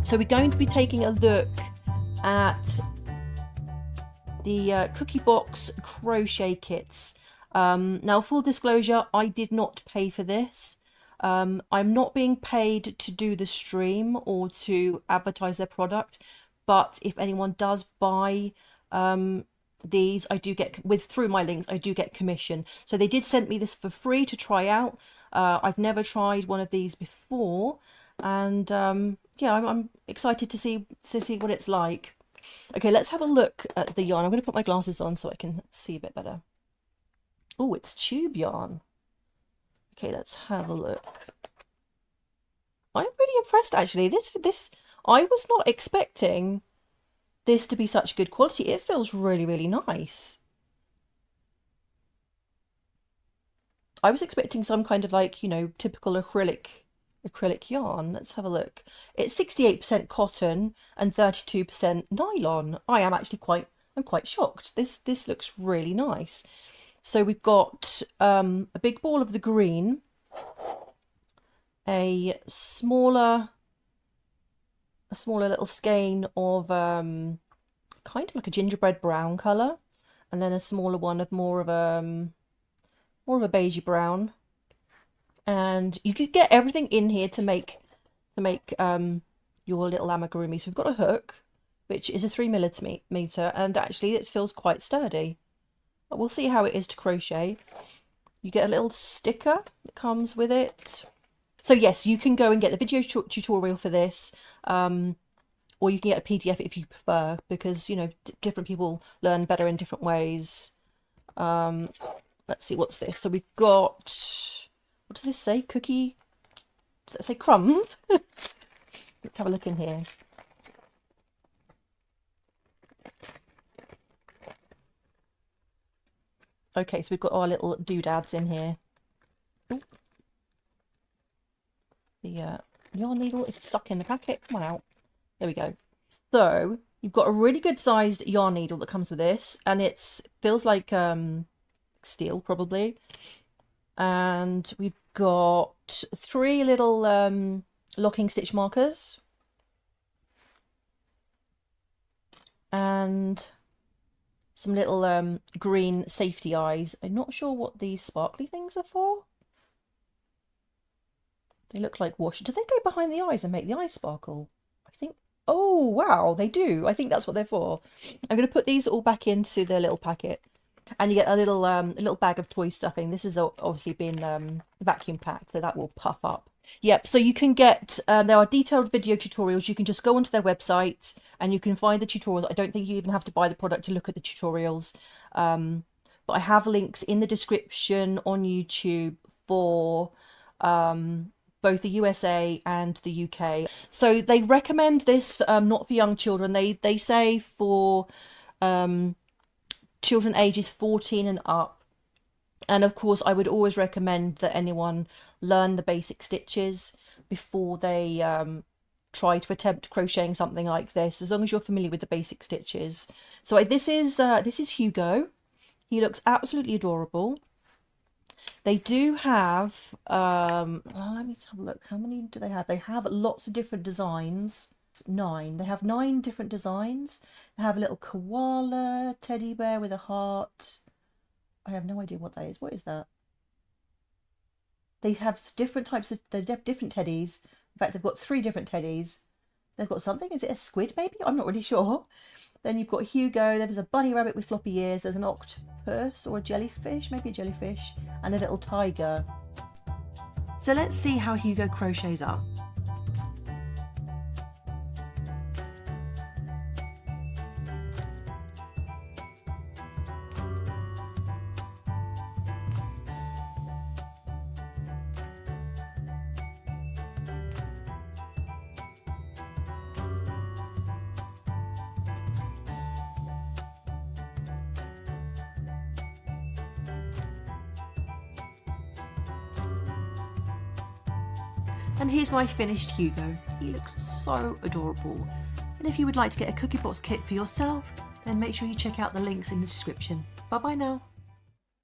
So we're going to be taking a look at the Cookie Box Crochet Kits. Now, full disclosure, I did not pay for this. I'm not being paid to do the stream or to advertise their product, but if anyone does buy these, I do get, through my links, I do get commission. So they did send me this for free to try out. I've never tried one of these before, and yeah, I'm excited to see what it's like. Okay, let's have a look at the yarn. I'm going to put my glasses on so I can see a bit better. Oh, it's tube yarn. Okay, let's have a look. I'm really impressed actually. This I was not expecting this to be such good quality. It feels really, really nice. I was expecting some kind of like, you know, typical acrylic yarn. Let's have a look. It's 68% cotton and 32% nylon. I'm quite shocked. This looks really nice. So we've got a big ball of the green, a smaller little skein of kind of like a gingerbread brown colour, and then a smaller one of more of a beigey brown. And you could get everything in here to make your little amigurumi. So we've got a hook, which is a 3mm, and actually it feels quite sturdy. But we'll see how it is to crochet. You get a little sticker that comes with it. So yes, you can go and get the video tutorial for this, or you can get a PDF if you prefer, because, you know, different people learn better in different ways. Let's see, what's this? So we've got, what does this say? Cookie? Does that say crumbs? Let's have a look in here. Okay, so we've got our little doodads in here. Ooh. The yarn needle is stuck in the packet. Come on out. There we go. So you've got a really good sized yarn needle that comes with this, and it feels like steel probably. And we've got 3 little locking stitch markers, and some little green safety eyes. I'm not sure what these sparkly things are for. They look like washi. Do they go behind the eyes and make the eyes sparkle? I think, oh wow, they do. I think that's what they're for. I'm going to put these all back into the little packet. And you get a little bag of toy stuffing. This has obviously been vacuum packed, so that will puff up. Yep, so you can get, there are detailed video tutorials. You can just go onto their website and you can find the tutorials. I don't think you even have to buy the product to look at the tutorials. But I have links in the description on YouTube for both the USA and the UK. So they recommend this not for young children. They say for children ages 14 and up. And of course, I would always recommend that anyone learn the basic stitches before they try to attempt crocheting something like this, as long as you're familiar with the basic stitches. So this is Hugo. He looks absolutely adorable. They do have, let me have a look. How many do they have? They have lots of different designs. 9. They have 9 different designs. They have a little koala teddy bear with a heart. I have no idea what that is. What is that? They have different types of, they have different teddies. In fact, they've got 3 different teddies. They've got something. Is it a squid maybe? I'm not really sure. Then you've got Hugo. There's a bunny rabbit with floppy ears. There's an octopus or a jellyfish, maybe a jellyfish, and a little tiger. So let's see how Hugo crochets up. And here's my finished Hugo. He looks so adorable. And if you would like to get a Cookie Box kit for yourself, then make sure you check out the links in the description. Bye bye now.